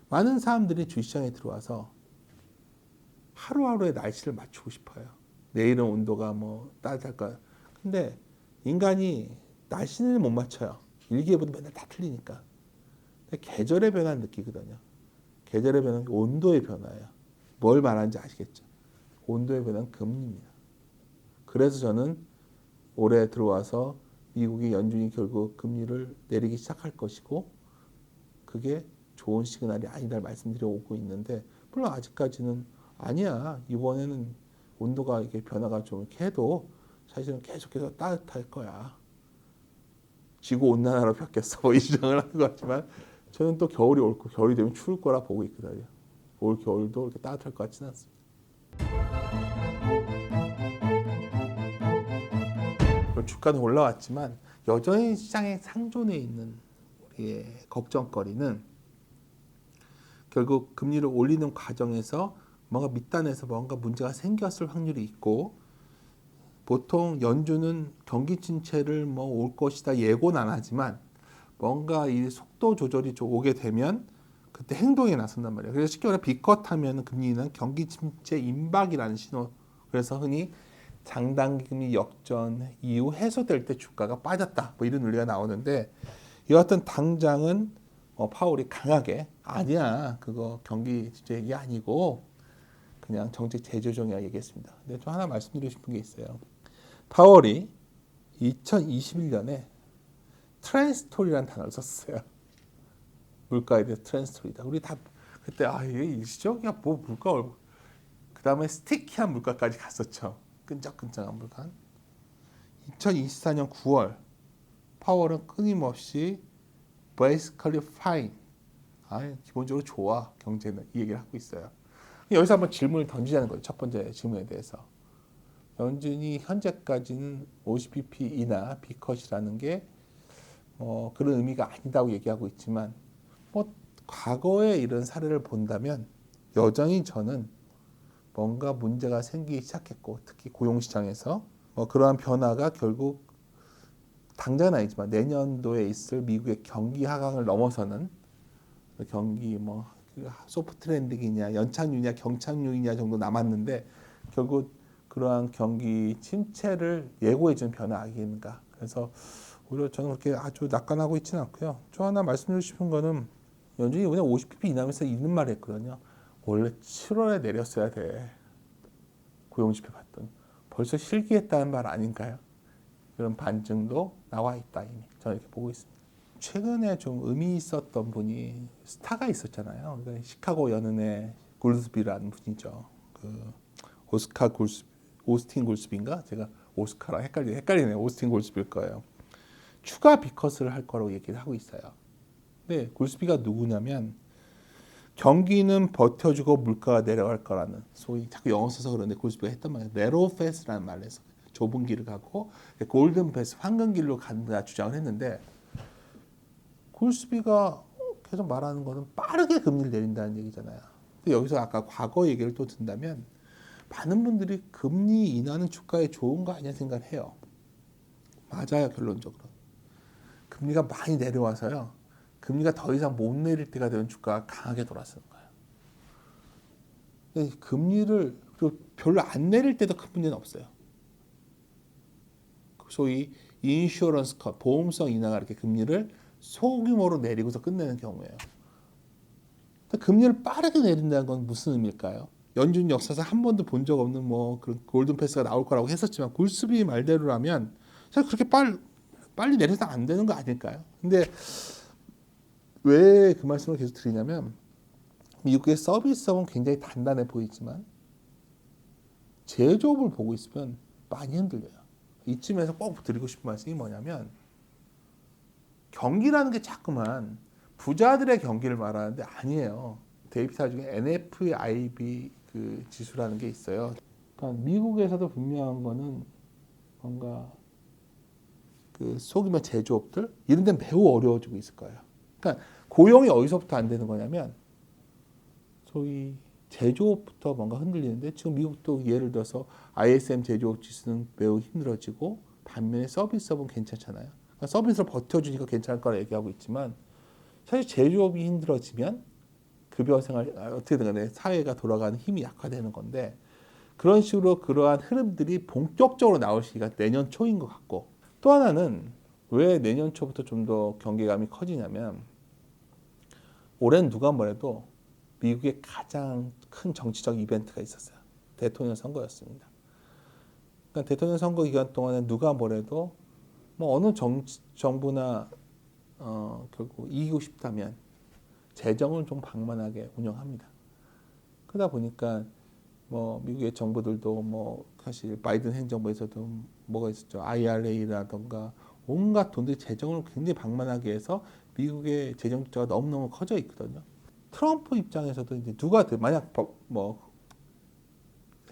많은 사람들이 주식시장에 들어와서 하루하루의 날씨를 맞추고 싶어요. 내일은 온도가 뭐 따뜻할까. 근데 인간이 날씨는 못 맞춰요. 일기예보도 맨날 다 틀리니까. 근데 계절의 변화를 느끼거든요. 계절의 변화는 온도의 변화예요. 뭘 말하는지 아시겠죠? 온도의 변화는 금리입니다. 그래서 저는 올해 들어와서 미국의 연준이 결국 금리를 내리기 시작할 것이고 그게 좋은 시그널이 아니다를 말씀드려 오고 있는데 물론 아직까지는 아니야. 이번에는 온도가 이게 변화가 좀 이렇게 해도 사실은 계속해서 따뜻할 거야. 지구 온난화로 폈겠어. 뭐 이 주장을 하는 것 같지만 저는 또 겨울이 올 거, 겨울이 되면 추울 거라 보고 있거든요. 올 겨울도 이렇게 따뜻할 것 같지는 않습니다. 주가는 올라왔지만 여전히 시장의 상존에 있는 우리의 걱정거리는 결국 금리를 올리는 과정에서 뭔가 밑단에서 뭔가 문제가 생겼을 확률이 있고 보통 연준은 경기 침체를 뭐 올 것이다 예고는 안 하지만 뭔가 이 속도 조절이 좀 오게 되면 그때 행동에 나선단 말이에요. 그래서 쉽게 말해 비컷하면 금리는 경기 침체 임박이라는 신호. 그래서 흔히 장단기 역전 이후 해소될 때 주가가 빠졌다. 뭐 이런 논리가 나오는데 여하튼 당장은 파월이 강하게 아니야. 그거 경기 침체 얘기 아니고 그냥 정책 재조정이라 얘기했습니다. 근데 좀 하나 말씀드리고 싶은 게 있어요. 파월이 2021년에 트랜스토리라는 단어를 썼어요. 물가에 대해서 트랜스토리다. 우리 다 그때 이게 일시적이야 뭐 물가 그 다음에 스티키한 물가까지 갔었죠. 끈적끈적한 물가. 2024년 9월 파월은 끊임없이 basically fine. 기본적으로 좋아 경제는 이 얘기를 하고 있어요. 여기서 한번 질문을 던지자는 거예요. 첫 번째 질문에 대해서. 연준이 현재까지는 50bp 이나 B컷이라는 게 그런 의미가 아니다고 얘기하고 있지만 뭐 과거의 이런 사례를 본다면 여전히 저는 뭔가 문제가 생기기 시작했고 특히 고용시장에서 그러한 변화가 결국 당장은 아니지만 내년도에 있을 미국의 경기 하강을 넘어서는 경기 소프트 랜딩이냐 연착륙이냐 경착륙이냐 정도 남았는데 결국 그러한 경기 침체를 예고해준 변화 아닌가. 그래서 오히려 저는 그렇게 아주 낙관하고 있지는 않고요. 저 하나 말씀드리고 싶은 거는 연준이 이번에 50bp 이나면서 있는 말 했거든요. 원래 7월에 내렸어야 돼. 고용지표 봤더니 벌써 실기했다는 말 아닌가요? 그런 반증도 나와 있다 이미. 저는 이렇게 보고 있습니다. 최근에 좀 의미 있었던 분이 스타가 있었잖아요. 그러니까 시카고 연은의 굴스비라는 분이죠. 그 오스틴 굴스비인가? 제가 오스카랑 헷갈리네. 오스틴 굴스비일 거예요. 추가 비컷을 할 거라고 얘기를 하고 있어요. 근데 굴스비가 누구냐면 경기는 버텨주고 물가가 내려갈 거라는 소위 자꾸 영어 써서 그런데 굴스비가 했단 말이에요. 네로우 패스라는 말을 해서 좁은 길을 가고 골든 패스 황금 길로 간다 주장을 했는데 굴스비가 계속 말하는 거는 빠르게 금리를 내린다는 얘기잖아요. 근데 여기서 아까 과거 얘기를 또 든다면 많은 분들이 금리 인하는 주가에 좋은 거 아니냐 생각을 해요. 맞아요, 결론적으로. 금리가 많이 내려와서요. 금리가 더 이상 못 내릴 때가 되면 주가가 강하게 돌아서는 거예요. 금리를 별로 안 내릴 때도 큰 문제는 없어요. 소위 인슈어런스 컷, 보험성 인하가 이렇게 금리를 소규모로 내리고서 끝내는 경우예요. 금리를 빠르게 내린다는 건 무슨 의미일까요? 연준 역사상 한 번도 본 적 없는 그런 골든 패스가 나올 거라고 했었지만 굴스비 말대로라면 사실 그렇게 빨리 내려서 안 되는 거 아닐까요? 근데 왜 그 말씀을 계속 드리냐면 미국의 서비스업은 굉장히 단단해 보이지만 제조업을 보고 있으면 많이 흔들려요. 이쯤에서 꼭 드리고 싶은 말씀이 뭐냐면 경기라는 게 자꾸만 부자들의 경기를 말하는데 아니에요. 데이터 중에 NFIB 그 지수라는 게 있어요. 그러니까 미국에서도 분명한 거는 뭔가 그 소규모 제조업들 이런 데는 매우 어려워지고 있을 거예요. 그러니까 고용이 어디서부터 안 되는 거냐면 소위 제조업부터 뭔가 흔들리는데 지금 미국도 예를 들어서 ISM 제조업 지수는 매우 힘들어지고 반면에 서비스업은 괜찮잖아요. 그러니까 서비스를 버텨주니까 괜찮을 거라 얘기하고 있지만 사실 제조업이 힘들어지면 급여 생활 어떻게든 간에 사회가 돌아가는 힘이 약화되는 건데 그런 식으로 그러한 흐름들이 본격적으로 나올 시기가 내년 초인 것 같고 또 하나는 왜 내년 초부터 좀 더 경계감이 커지냐면 올해는 누가 뭐래도 미국의 가장 큰 정치적 이벤트가 있었어요. 대통령 선거였습니다. 그러니까 대통령 선거 기간 동안에 누가 뭐래도 뭐 어느 정부나 결국 이기고 싶다면 재정을 좀 방만하게 운영합니다. 그러다 보니까 뭐 미국의 정부들도 뭐 사실 바이든 행정부에서도 뭐가 있었죠. IRA라던가 온갖 돈들이 재정을 굉장히 방만하게 해서 미국의 재정 적자가 너무너무 커져 있거든요. 트럼프 입장에서도 이제 누가 만약 뭐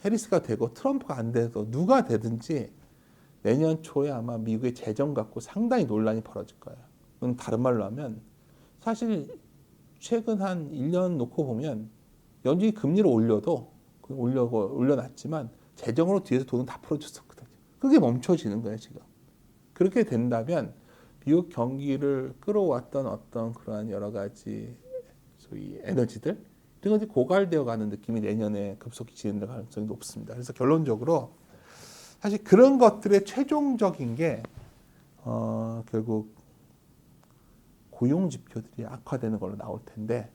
해리스가 되고 트럼프가 안 돼도 누가 되든지 내년 초에 아마 미국의 재정 갖고 상당히 논란이 벌어질 거예요. 그건 다른 말로 하면 사실 최근 한 1년 놓고 보면 연준이 금리를 올려놨지만 재정으로 뒤에서 돈은 다 풀어줬었거든요. 그게 멈춰지는 거예요, 지금. 그렇게 된다면 미국 경기를 끌어왔던 어떤 그러한 여러 가지 소위 에너지들 이런 것이 고갈되어 가는 느낌이 내년에 급속히 진행될 가능성이 높습니다. 그래서 결론적으로 사실 그런 것들의 최종적인 게 결국 고용 지표들이 악화되는 걸로 나올 텐데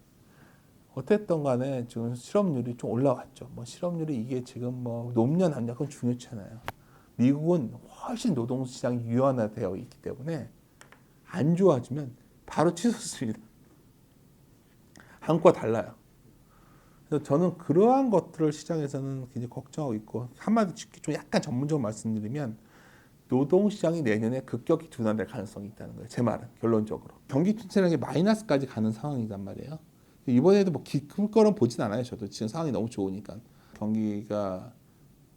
어쨌든 간에 지금 실업률이 좀 올라왔죠. 뭐 실업률이 이게 지금 뭐 높냐 낮냐 그건 중요치 않아요. 미국은 훨씬 노동시장이 유연화되어 있기 때문에 안 좋아지면 바로 치솟습니다. 한국과 달라요. 그래서 저는 그러한 것들을 시장에서는 굉장히 걱정하고 있고 한마디 좀 약간 전문적으로 말씀드리면 노동시장이 내년에 급격히 둔화될 가능성이 있다는 거예요. 제 말은 결론적으로. 경기 침체라는 게 마이너스까지 가는 상황이란 말이에요. 이번에도 뭐 기쁠 거는 보진 않아요. 저도 지금 상황이 너무 좋으니까. 경기가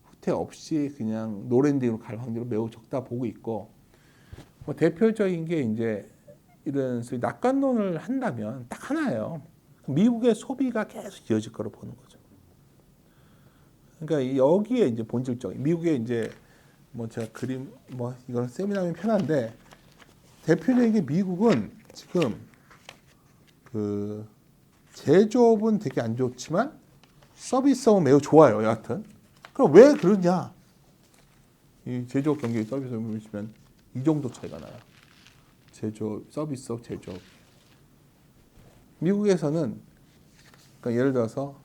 후퇴 없이 그냥 노랜딩으로 갈 확률은 매우 적다 보고 있고 뭐 대표적인 게 이제 이런 낙관론을 한다면 딱 하나예요. 미국의 소비가 계속 이어질 거로 보는 거죠. 그러니까 여기에 이제 본질적인 미국의 이제 뭐 제가 그림 뭐 이건 세미나면 편한데 대표적인 게 미국은 지금 그 제조업은 되게 안 좋지만 서비스업은 매우 좋아요. 여하튼 그럼 왜 그러냐? 이 제조업 경기 서비스업을 보시면 이 정도 차이가 나요. 제조업 서비스업 제조업 미국에서는 그러니까 예를 들어서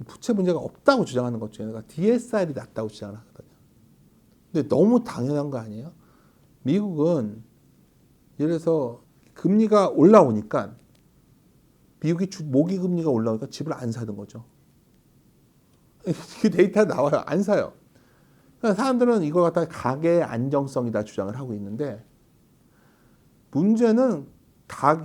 부채 문제가 없다고 주장하는 것 중에 하나가 DSR이 낮다고 주장을 하거든요. 근데 너무 당연한 거 아니에요? 미국은 예를 들어서 금리가 올라오니까 미국이 모기 금리가 올라오니까 집을 안 사는 거죠. 그 데이터 나와요. 안 사요. 그러니까 사람들은 이걸 갖다가 가계의 안정성이다 주장을 하고 있는데 문제는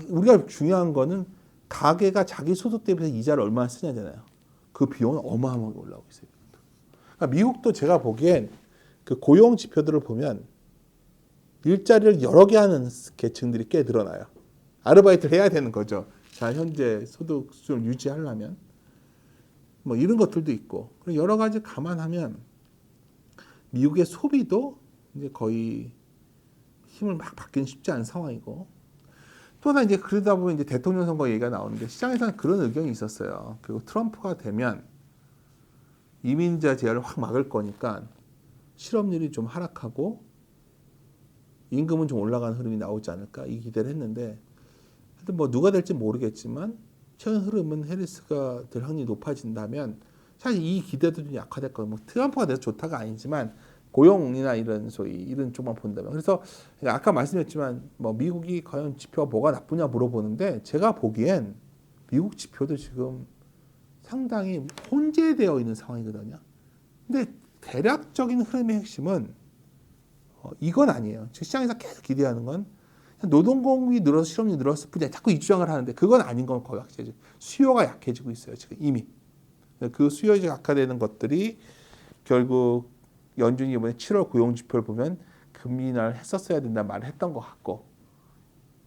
우리가 중요한 거는 가계가 자기 소득 대비해서 이자를 얼마나 쓰냐잖아요. 그 비용은 어마어마하게 올라오고 있어요. 그러니까 미국도 제가 보기엔 그 고용 지표들을 보면 일자리를 여러 개 하는 계층들이 꽤 늘어나요. 아르바이트를 해야 되는 거죠. 자, 현재 소득 수준을 유지하려면 뭐 이런 것들도 있고 그리고 여러 가지 감안하면 미국의 소비도 이제 거의 힘을 막 받기는 쉽지 않은 상황이고 또 하나 이제 그러다 보면 이제 대통령 선거 얘기가 나오는데 시장에서는 그런 의견이 있었어요. 그리고 트럼프가 되면 이민자 제한을 확 막을 거니까 실업률이 좀 하락하고 임금은 좀 올라가는 흐름이 나오지 않을까 이 기대를 했는데 하여튼 뭐 누가 될지 모르겠지만 최근 흐름은 해리스가 될 확률이 높아진다면 사실 이 기대도 좀 약화될 거예요. 뭐 트럼프가 돼서 좋다가 아니지만 고용이나 이런 소위 이런 쪽만 본다면 그래서 아까 말씀드렸지만 뭐 미국이 과연 지표가 뭐가 나쁘냐 물어보는데 제가 보기엔 미국 지표도 지금 상당히 혼재되어 있는 상황이거든요. 근데 대략적인 흐름의 핵심은 이건 아니에요. 시장에서 계속 기대하는 건 노동공급이 늘어서 실업률이 늘었을 뿐이야. 자꾸 이 주장을 하는데 그건 아닌 건 거의 확실해져. 수요가 약해지고 있어요. 지금 이미. 그 수요가 약화되는 것들이 결국 연준이 이번에 7월 고용지표를 보면 금리 인하를 했었어야 된다는 말을 했던 것 같고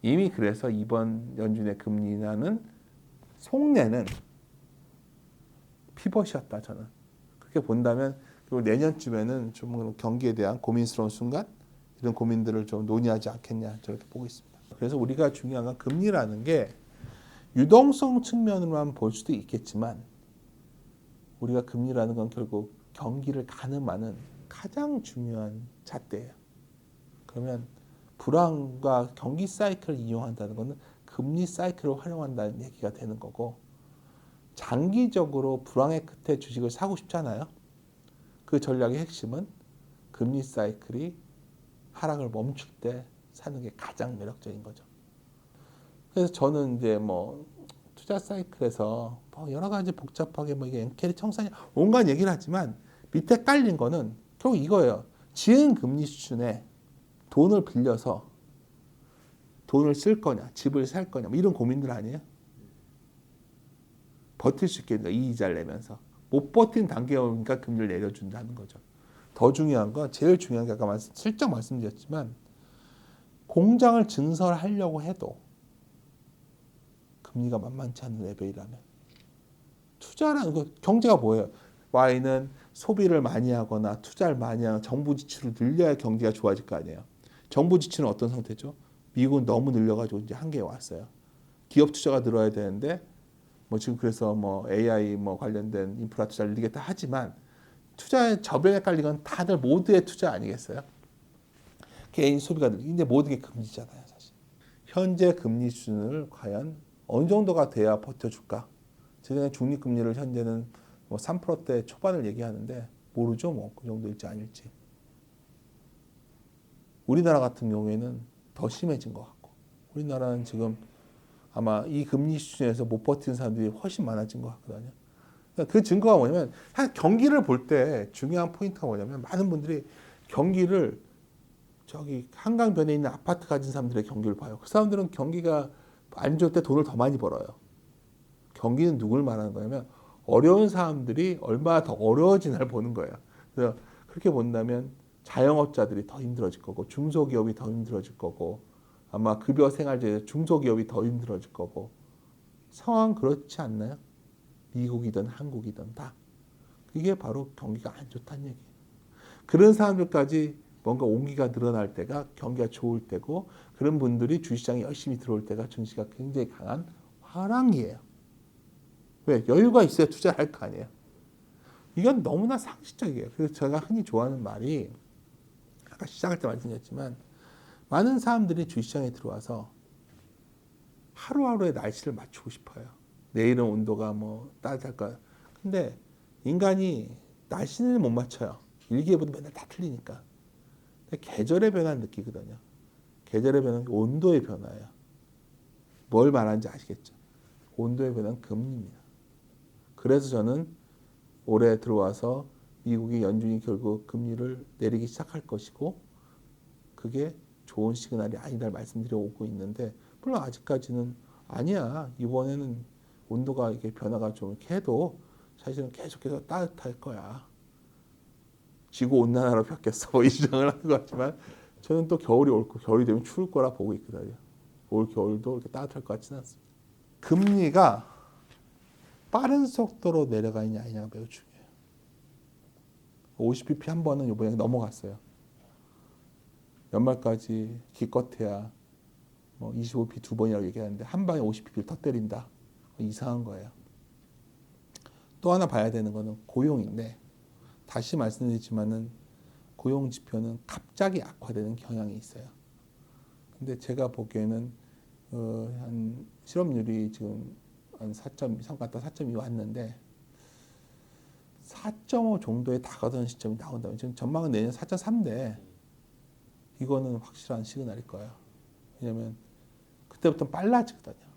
이미 그래서 이번 연준의 금리 인하는 속내는 피벗이었다 저는. 그렇게 본다면 그리고 내년쯤에는 좀 경기에 대한 고민스러운 순간 이런 고민들을 좀 논의하지 않겠냐 저렇게 보고 있습니다. 그래서 우리가 중요한 건 금리라는 게 유동성 측면으로만 볼 수도 있겠지만 우리가 금리라는 건 결국 경기를 가늠하는 가장 중요한 잣대예요. 그러면 불황과 경기 사이클을 이용한다는 것은 금리 사이클을 활용한다는 얘기가 되는 거고, 장기적으로 불황의 끝에 주식을 사고 싶잖아요. 그 전략의 핵심은 금리 사이클이 하락을 멈출 때 사는 게 가장 매력적인 거죠. 그래서 저는 이제 뭐 투자 사이클에서 뭐 여러 가지 복잡하게 뭐 이게 엔캐리 청산이 온갖 얘기를 하지만 밑에 깔린 거는 결국 이거예요. 지은 금리 수준에 돈을 빌려서 돈을 쓸 거냐, 집을 살 거냐, 뭐 이런 고민들 아니에요? 버틸 수 있겠는가, 이자를 내면서. 못 버틴 단계에 오니까 금리를 내려준다는 거죠. 더 중요한 건, 제일 중요한 게 아까 슬쩍 말씀드렸지만, 공장을 증설하려고 해도 금리가 만만치 않은 레벨이라면, 투자라는 거, 경제가 뭐예요? Y는 소비를 많이 하거나 투자를 많이 하거나 정부 지출을 늘려야 경제가 좋아질 거 아니에요. 정부 지출은 어떤 상태죠? 미국은 너무 늘려가지고 이제 한계에 왔어요. 기업 투자가 늘어야 되는데 뭐 지금 그래서 뭐 AI 뭐 관련된 인프라 투자를 늘리겠다 하지만 투자의 저변에 깔린 건 다들 모두의 투자 아니겠어요? 개인 소비가 늘리고 이제 모든 게 금리잖아요, 사실. 현재 금리 수준을 과연 어느 정도가 돼야 버텨줄까? 제가 중립금리를 현재는 뭐 3%대 초반을 얘기하는데 모르죠, 뭐 그 정도일지 아닐지. 우리나라 같은 경우에는 더 심해진 것 같고, 우리나라는 지금 아마 이 금리 수준에서 못 버티는 사람들이 훨씬 많아진 것 같거든요. 그러니까 그 증거가 뭐냐면, 경기를 볼 때 중요한 포인트가 뭐냐면, 많은 분들이 경기를 저기 한강변에 있는 아파트 가진 사람들의 경기를 봐요. 그 사람들은 경기가 안 좋을 때 돈을 더 많이 벌어요. 경기는 누굴 말하는 거냐면 어려운 사람들이 얼마나 더 어려워지나를 보는 거예요. 그래서 그렇게 본다면 자영업자들이 더 힘들어질 거고, 중소기업이 더 힘들어질 거고, 아마 급여 생활제에서 중소기업이 더 힘들어질 거고, 상황 그렇지 않나요? 미국이든 한국이든 다. 그게 바로 경기가 안 좋다는 얘기예요. 그런 사람들까지 뭔가 온기가 늘어날 때가 경기가 좋을 때고, 그런 분들이 주시장에 열심히 들어올 때가 증시가 굉장히 강한 화랑이에요. 왜? 여유가 있어야 투자를 할 거 아니에요. 이건 너무나 상식적이에요. 그래서 제가 흔히 좋아하는 말이, 아까 시작할 때 말씀드렸지만, 많은 사람들이 주시장에 들어와서 하루하루의 날씨를 맞추고 싶어요. 내일은 온도가 뭐 따뜻할 거야. 근데 인간이 날씨는 못 맞춰요. 일기예보도 맨날 다 틀리니까. 근데 계절의 변화를 느끼거든요. 계절의 변화는 온도의 변화예요. 뭘 말하는지 아시겠죠? 온도의 변화는 금리입니다. 그래서 저는 올해 들어와서 미국이 연준이 결국 금리를 내리기 시작할 것이고, 그게 좋은 시그널이 아니다를 말씀드려 오고 있는데, 물론 아직까지는 아니야. 이번에는 온도가 이게 변화가 좀 이렇게 해도 사실은 계속해서 따뜻할 거야. 지구 온난화로 바뀌었어. 뭐 이 주장을 하는 것 같지만, 저는 또 겨울이 올 거, 겨울이 되면 추울 거라 보고 있거든요. 올 겨울도 이렇게 따뜻할 것 같지는 않습니다. 금리가 빠른 속도로 내려가느냐 아니냐가 매우 중요해요. 50bp 한 번은 이번에 넘어갔어요. 연말까지 기껏해야 뭐 25bp 두 번이라고 얘기하는데 한 방에 50bp를 더 때린다. 이상한 거예요. 또 하나 봐야 되는 거는 고용인데, 다시 말씀드리지만은 고용 지표는 갑자기 악화되는 경향이 있어요. 근데 제가 보기에는 한 실업률이 지금 한 4.2, 상가다 4.2 왔는데 4.5 정도에 다가가는 시점이 나온다면, 지금 전망은 내년 4.3인데 이거는 확실한 시그널일 거예요. 왜냐하면 그때부터 빨라지거든요.